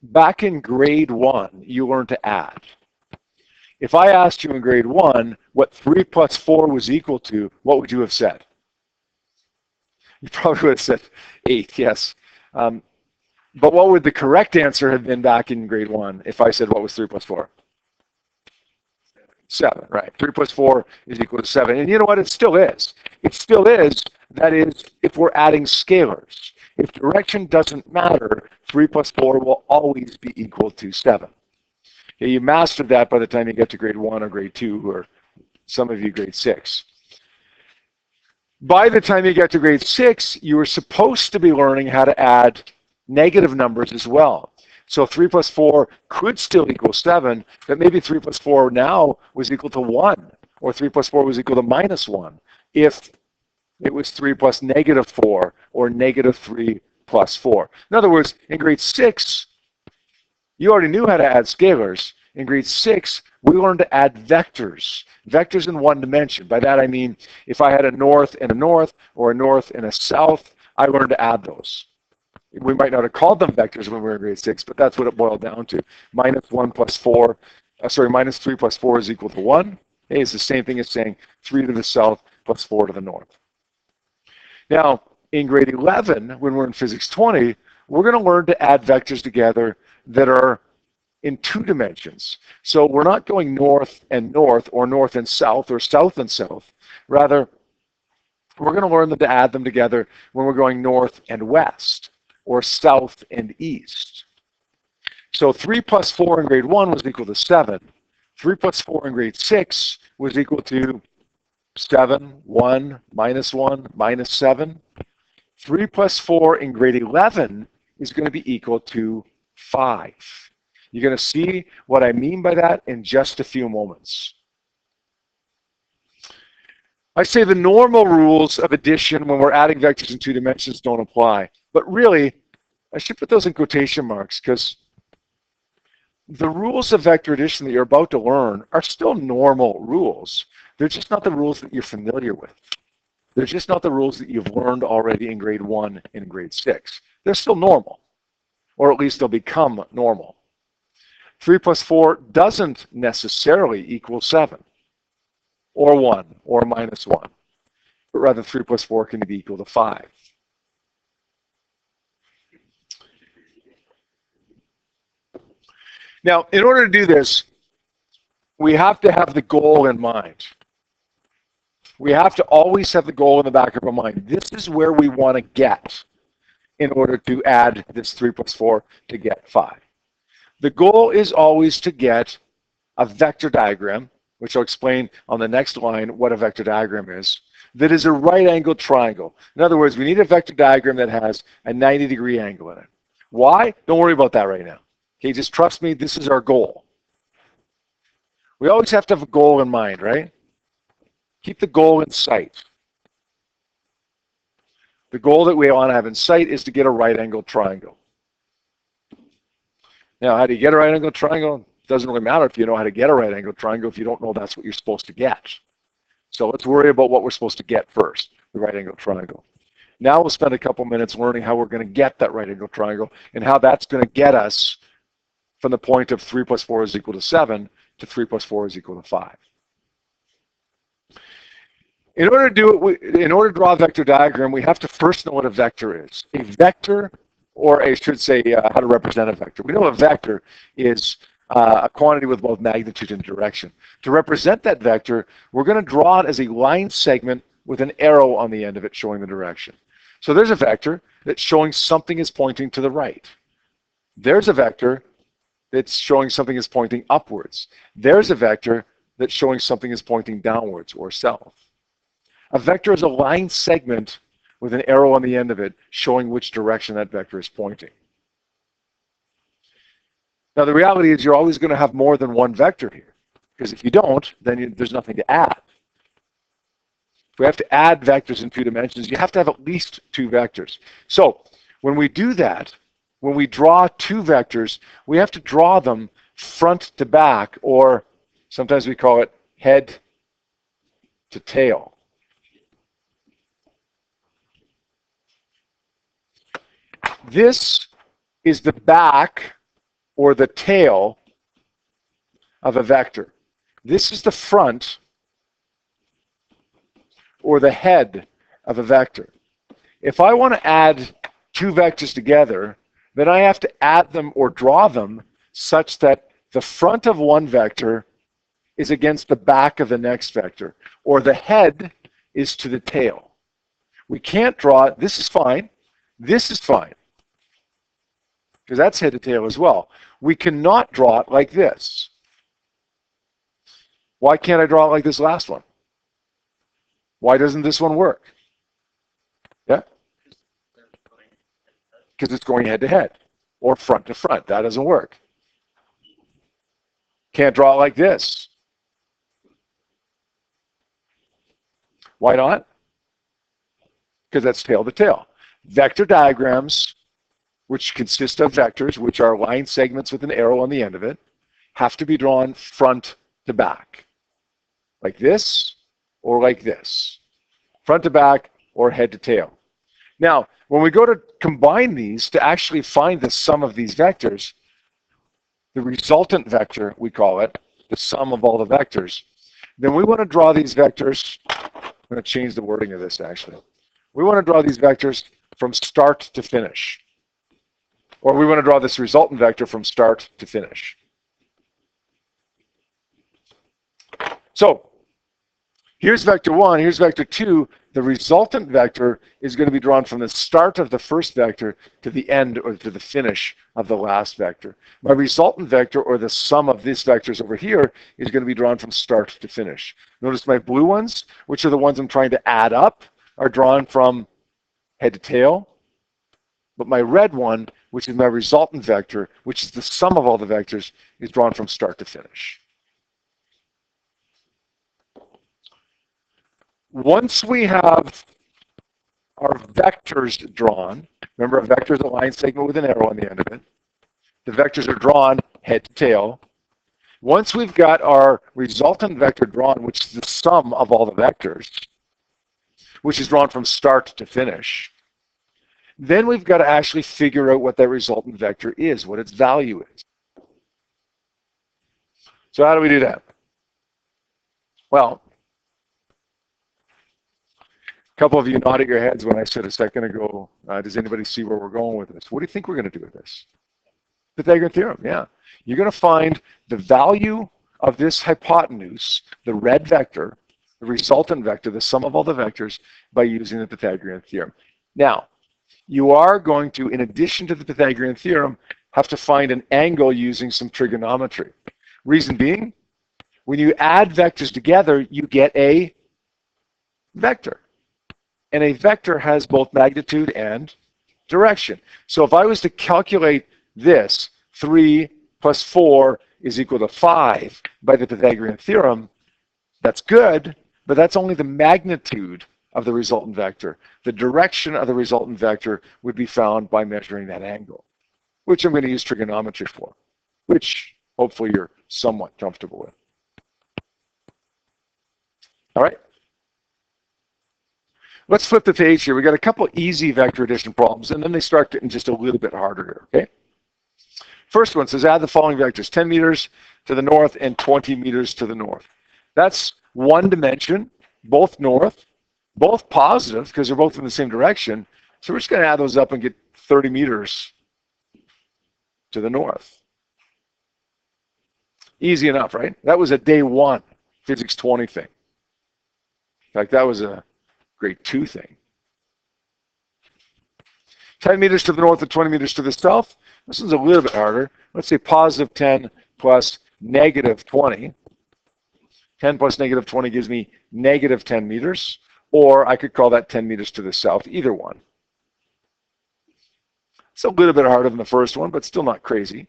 back in grade 1, you learned to add. If I asked you in grade 1 what 3 plus 4 was equal to, what would you have said? You probably would have said 8, yes. But what would the correct answer have been back in grade 1 if I said what was 3 plus 4? 7, right. 3 plus 4 is equal to 7. And you know what? It still is. It still is. That is, if we're adding scalars. If direction doesn't matter, 3 plus 4 will always be equal to 7. Okay, you mastered that by the time you get to grade 1 or grade 2, or some of you grade 6. By the time you get to grade 6, you were supposed to be learning how to add negative numbers as well. So 3 plus 4 could still equal 7, but maybe 3 plus 4 now was equal to 1, or 3 plus 4 was equal to minus 1, if it was 3 plus negative 4, or negative 3 plus 4. In other words, in grade 6, you already knew how to add scalars. In grade 6, we learned to add vectors. Vectors in one dimension. By that I mean, if I had a north and a north, or a north and a south, I learned to add those. We might not have called them vectors when we were in grade 6, but that's what it boiled down to. Minus 3 plus 4 is equal to 1. Hey, it's the same thing as saying 3 to the south plus 4 to the north. Now, in grade 11, when we're in physics 20, we're going to learn to add vectors together that are in 2 dimensions. So we're not going north and north, or north and south, or south and south. Rather, we're going to learn to add them together when we're going north and west, or south and east. So 3 plus 4 in grade 1 was equal to 7. 3 plus 4 in grade 6 was equal to 7, 1, minus 7. 3 plus 4 in grade 11 is going to be equal to 5. You're going to see what I mean by that in just a few moments. I say the normal rules of addition when we're adding vectors in 2 dimensions don't apply. But really, I should put those in quotation marks, because the rules of vector addition that you're about to learn are still normal rules. They're just not the rules that you're familiar with. They're just not the rules that you've learned already in grade 1 and grade 6. They're still normal, or at least they'll become normal. 3 plus 4 doesn't necessarily equal 7, or 1, or minus 1. But rather, 3 plus 4 can be equal to 5. Now, in order to do this, we have to have the goal in mind. We have to always have the goal in the back of our mind. This is where we want to get in order to add this 3 plus 4 to get 5. The goal is always to get a vector diagram, which I'll explain on the next line what a vector diagram is, that is a right-angled triangle. In other words, we need a vector diagram that has a 90-degree angle in it. Why? Don't worry about that right now. Okay, just trust me, this is our goal. We always have to have a goal in mind, right? Keep the goal in sight. The goal that we want to have in sight is to get a right-angled triangle. Now, how do you get a right-angled triangle? It doesn't really matter if you know how to get a right-angled triangle if you don't know that's what you're supposed to get. So let's worry about what we're supposed to get first, the right-angled triangle. Now we'll spend a couple minutes learning how we're going to get that right-angled triangle and how that's going to get us from the point of 3 plus 4 is equal to 7 to 3 plus 4 is equal to 5. In order to draw a vector diagram, we have to first know what a vector is. A vector, or I should say how to represent a vector. We know a vector is a quantity with both magnitude and direction. To represent that vector, we're going to draw it as a line segment with an arrow on the end of it showing the direction. So there's a vector that's showing something is pointing to the right. There's a vector that's showing something is pointing upwards. There's a vector that's showing something is pointing downwards or south. A vector is a line segment with an arrow on the end of it showing which direction that vector is pointing. Now, the reality is you're always going to have more than one vector here, because if you don't, then there's nothing to add. If we have to add vectors in 2 dimensions, you have to have at least 2 vectors. So when we do that, when we draw 2 vectors, we have to draw them front to back, or sometimes we call it head to tail. This is the back or the tail of a vector. This is the front or the head of a vector. If I want to add two vectors together, then I have to add them or draw them such that the front of one vector is against the back of the next vector, or the head is to the tail. We can't draw it. This is fine. This is fine, because that's head to tail as well. We cannot draw it like this. Why can't I draw it like this last one? Why doesn't this one work? Yeah? Because it's going head to head or front to front. That doesn't work. Can't draw it like this. Why not? Because that's tail to tail. Vector diagrams, which consist of vectors, which are line segments with an arrow on the end of it, have to be drawn front to back. Like this or like this. Front to back or head to tail. Now, when we go to combine these to actually find the sum of these vectors, the resultant vector, we call it, the sum of all the vectors, then we want to draw these vectors. I'm going to change the wording of this actually. We want to draw these vectors from start to finish. Or we want to draw this resultant vector from start to finish. So here's vector 1, here's vector 2. The resultant vector is going to be drawn from the start of the first vector to the end or to the finish of the last vector. My resultant vector, or the sum of these vectors over here, is going to be drawn from start to finish. Notice my blue ones, which are the ones I'm trying to add up, are drawn from head to tail. But my red one, which is my resultant vector, which is the sum of all the vectors, is drawn from start to finish. Once we have our vectors drawn, remember a vector is a line segment with an arrow on the end of it. The vectors are drawn head to tail. Once we've got our resultant vector drawn, which is the sum of all the vectors, which is drawn from start to finish, then we've got to actually figure out what that resultant vector is, what its value is. So how do we do that? Well, a couple of you nodded your heads when I said a second ago, does anybody see where we're going with this? What do you think we're going to do with this? Pythagorean theorem, yeah. You're going to find the value of this hypotenuse, the red vector, the resultant vector, the sum of all the vectors, by using the Pythagorean theorem. Now, you are going to, in addition to the Pythagorean theorem, have to find an angle using some trigonometry. Reason being, when you add vectors together, you get a vector. And a vector has both magnitude and direction. So if I was to calculate this, 3 plus 4 is equal to 5 by the Pythagorean theorem, that's good, but that's only the magnitude of the resultant vector. The direction of the resultant vector would be found by measuring that angle, which I'm going to use trigonometry for, which hopefully you're somewhat comfortable with. All right. Let's flip the page here. We got a couple easy vector addition problems, and then they start getting just a little bit harder here, okay? First one says add the following vectors, 10 meters to the north and 20 meters to the north. That's one dimension, both north, both positive because they're both in the same direction. So we're just going to add those up and get 30 meters to the north. Easy enough, right? That was a day 1 physics 20 thing. In fact, that was a grade 2 thing. 10 meters to the north and 20 meters to the south. This one's a little bit harder. Let's say positive 10 plus negative 20. 10 plus negative 20 gives me negative 10 meters, or I could call that 10 meters to the south, either one. It's a little bit harder than the first one, but still not crazy.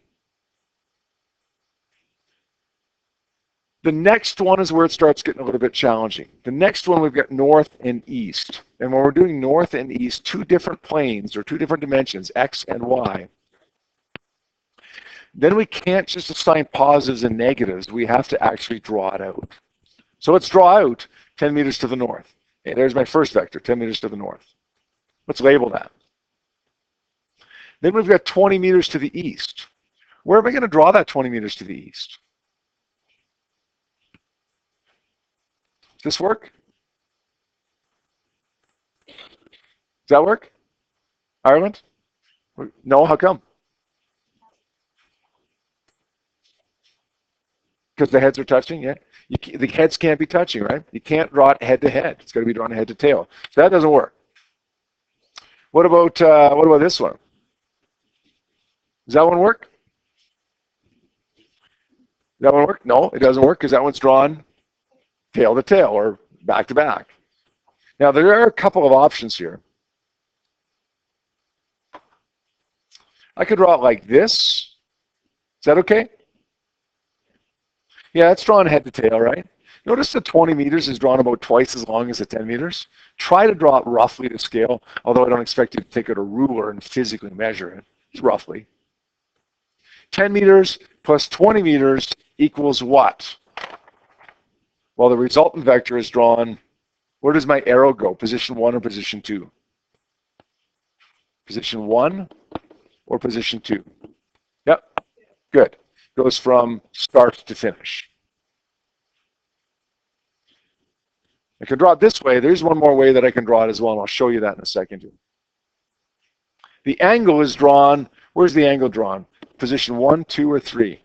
The next one is where it starts getting a little bit challenging. The next one, we've got north and east. And when we're doing north and east, two different planes or two different dimensions, x and y, then we can't just assign positives and negatives. We have to actually draw it out. So let's draw out 10 meters to the north. Okay, there's my first vector, 10 meters to the north. Let's label that. Then we've got 20 meters to the east. Where am I going to draw that 20 meters to the east? Does this work? Does that work? Ireland? No, how come? Because the heads are touching, yeah. The heads can't be touching, right? You can't draw it head to head. It's got to be drawn head to tail. So that doesn't work. What about this one? Does that one work? Does that one work? No, it doesn't work because that one's drawn tail to tail or back to back. Now there are a couple of options here. I could draw it like this. Is that okay? Yeah, it's drawn head to tail, right? Notice the 20 meters is drawn about twice as long as the 10 meters. Try to draw it roughly to scale, although I don't expect you to take out a ruler and physically measure it. It's roughly. 10 meters plus 20 meters equals what? Well, the resultant vector is drawn. Where does my arrow go? Position 1 or position 2? Position 1 or position 2? Yep, good. Goes from start to finish. I can draw it this way. There's one more way that I can draw it as well, and I'll show you that in a second. The angle is drawn. Where's the angle drawn? Position 1, 2, or 3?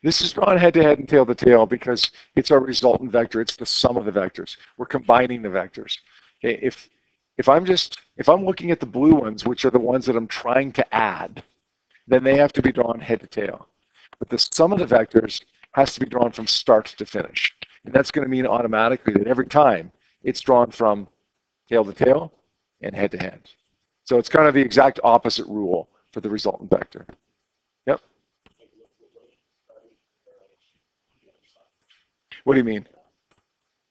This is drawn head to head and tail to tail because it's our resultant vector. It's the sum of the vectors. We're combining the vectors. Okay, if I'm looking at the blue ones, which are the ones that I'm trying to add, then they have to be drawn head to tail. But the sum of the vectors has to be drawn from start to finish. And that's going to mean automatically that every time it's drawn from tail to tail and head to head. So it's kind of the exact opposite rule for the resultant vector. Yep. What do you mean?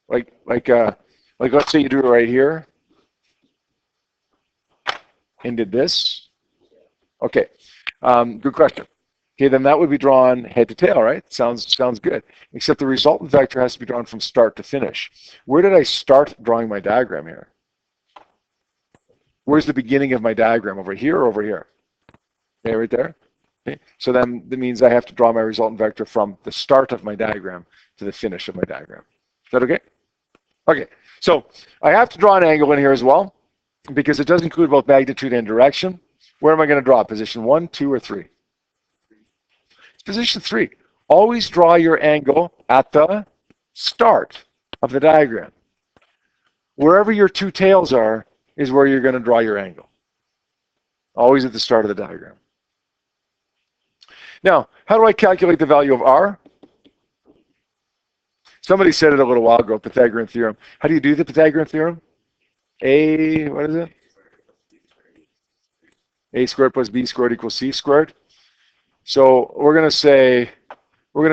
Like let's say you drew it right here and did this. Okay, good question. Okay, then that would be drawn head to tail, right? Sounds good. Except the resultant vector has to be drawn from start to finish. Where did I start drawing my diagram here? Where's the beginning of my diagram? Over here or over here? Okay, right there. Okay. So then that means I have to draw my resultant vector from the start of my diagram to the finish of my diagram. Is that okay? Okay, so I have to draw an angle in here as well because it does include both magnitude and direction. Where am I going to draw? Position 1, 2, or 3? It's position 3. Always draw your angle at the start of the diagram. Wherever your two tails are is where you're going to draw your angle. Always at the start of the diagram. Now, how do I calculate the value of r? Somebody said it a little while ago, Pythagorean Theorem. How do you do the Pythagorean Theorem? What is it? A squared plus B squared equals C squared. So we're going to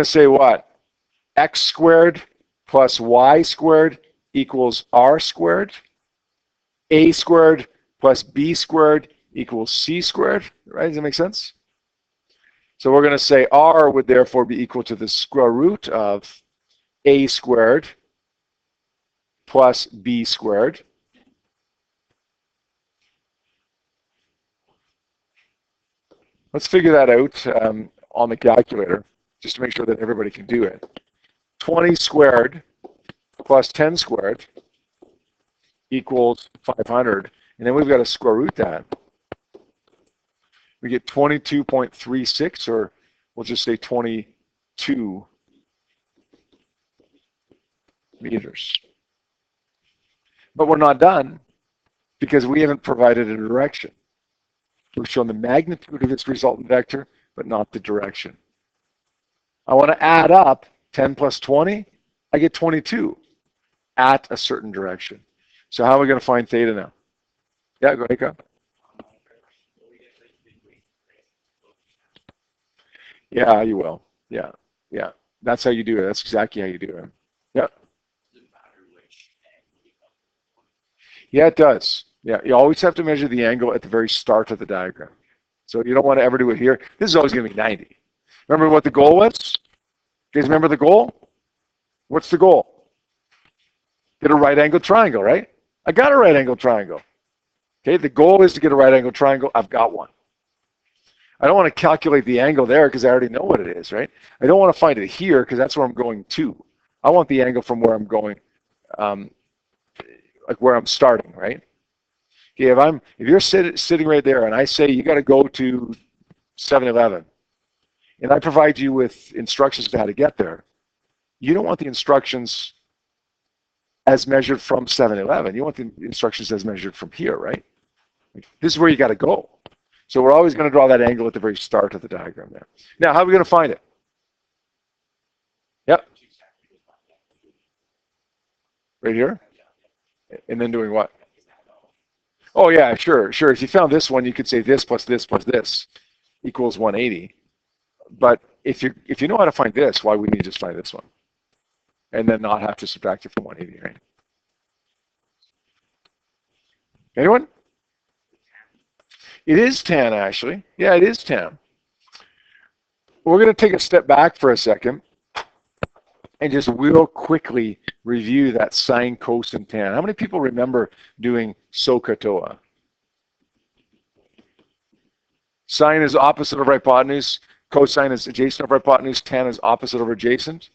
say what? X squared plus Y squared equals R squared. A squared plus B squared equals C squared, right? Does that make sense? So we're going to say R would therefore be equal to the square root of A squared plus B squared. Let's figure that out on the calculator, just to make sure that everybody can do it. 20 squared plus 10 squared equals 500. And then we've got to square root that. We get 22.36, or we'll just say 22 meters. But we're not done because we haven't provided a direction. We've shown the magnitude of this resultant vector, but not the direction. I want to add up 10 plus 20. I get 22 at a certain direction. So how are we going to find theta now? Yeah, go ahead, Kyle. Yeah, you will. Yeah. That's how you do it. That's exactly how you do it. Yeah. Yeah, it does. Yeah, you always have to measure the angle at the very start of the diagram. So you don't want to ever do it here. This is always going to be 90. Remember what the goal was? You guys remember the goal? What's the goal? Get a right angle triangle, right? I got a right angle triangle. Okay, the goal is to get a right angle triangle. I've got one. I don't want to calculate the angle there because I already know what it is, right? I don't want to find it here because that's where I'm going to. I want the angle from where I'm going, like where I'm starting, right? Okay, if you're sitting right there and I say you got to go to 7-Eleven, and I provide you with instructions to how to get there, you don't want the instructions as measured from 7-Eleven. You want the instructions as measured from here, right? This is where you got to go. So we're always going to draw that angle at the very start of the diagram there. Now, how are we going to find it? Yep. Right here? And then doing what? Oh, yeah, sure. If you found this one, you could say this plus this plus this equals 180. But if you know how to find this, why wouldn't you just find this one? And then not have to subtract it from 180, right? Anyone? It is tan, actually. Yeah, it is tan. We're going to take a step back for a second and just real quickly review that sine, cosine, tan. How many people remember doing SOHCAHTOA? Sine is opposite of hypotenuse. Cosine is adjacent of hypotenuse. Tan is opposite of adjacent.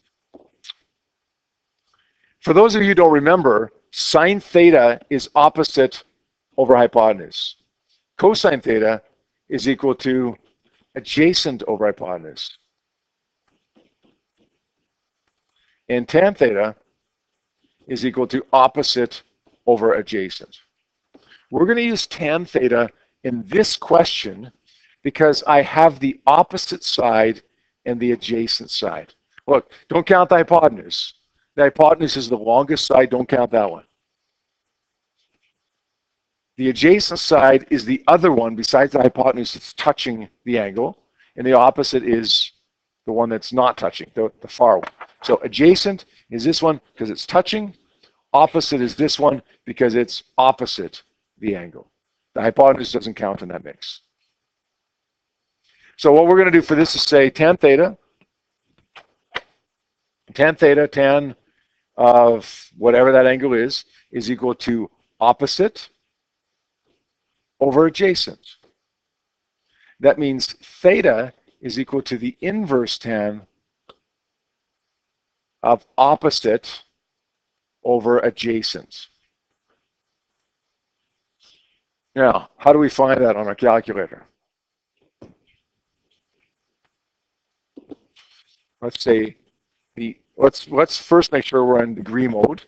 For those of you who don't remember, sine theta is opposite over hypotenuse. Cosine theta is equal to adjacent over hypotenuse. And tan theta is equal to opposite over adjacent. We're going to use tan theta in this question because I have the opposite side and the adjacent side. Look, don't count the hypotenuse. The hypotenuse is the longest side. Don't count that one. The adjacent side is the other one besides the hypotenuse that's touching the angle, and the opposite is the one that's not touching, the far one. So adjacent is this one because it's touching. Opposite is this one because it's opposite the angle. The hypotenuse doesn't count in that mix. So what we're going to do for this is say tan theta, tan of whatever that angle is equal to opposite over adjacent. That means theta is equal to the inverse tan of opposite over adjacent. Now, how do we find that on our calculator? Let's say let's first make sure we're in degree mode.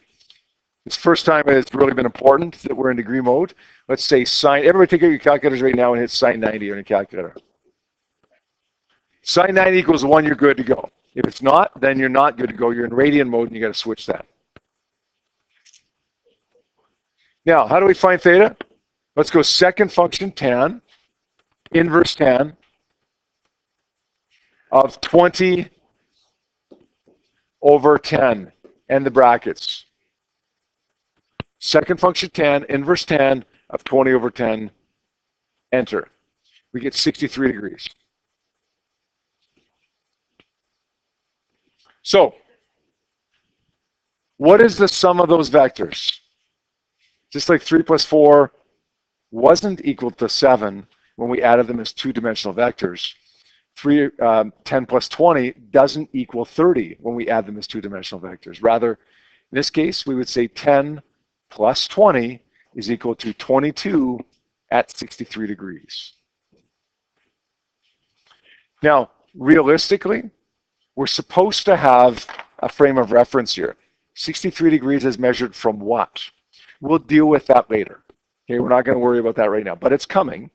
It's the first time it's really been important that we're in degree mode. Let's say sine. Everybody take out your calculators right now and hit sine 90 on your calculator. Sine 90 equals 1, you're good to go. If it's not, then you're not good to go. You're in radian mode and you got to switch that. Now, how do we find theta? Let's go second function tan, inverse tan of 20 over 10, and the brackets. Second function tan, inverse tan of 20 over 10, enter. We get 63 degrees. So, what is the sum of those vectors? Just like 3 plus 4 wasn't equal to 7 when we added them as two-dimensional vectors, 10 plus 20 doesn't equal 30 when we add them as two-dimensional vectors. Rather, in this case, we would say 10 plus 20 is equal to 22 at 63 degrees. Now, realistically, we're supposed to have a frame of reference here. 63 degrees is measured from what? We'll deal with that later. Okay, we're not going to worry about that right now, but it's coming.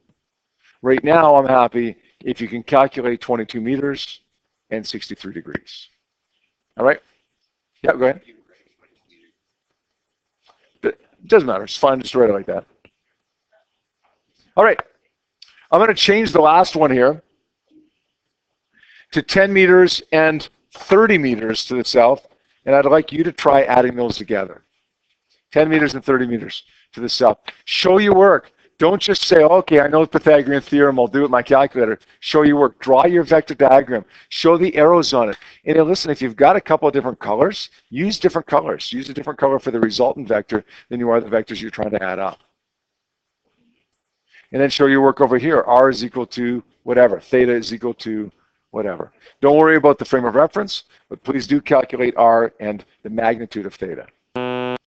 Right now, I'm happy if you can calculate 22 meters and 63 degrees. All right? Yeah, go ahead. It doesn't matter. It's fine. Just write it like that. All right. I'm going to change the last one here to 10 meters and 30 meters to the south, and I'd like you to try adding those together. 10 meters and 30 meters to the south. Show your work. Don't just say, okay, I know the Pythagorean Theorem, I'll do it with my calculator. Show your work. Draw your vector diagram. Show the arrows on it. And then listen, if you've got a couple of different colors, use different colors. Use a different color for the resultant vector than you are the vectors you're trying to add up. and then show your work over here. R is equal to whatever. Theta is equal to whatever. Don't worry about the frame of reference, but please do calculate R and the magnitude of theta.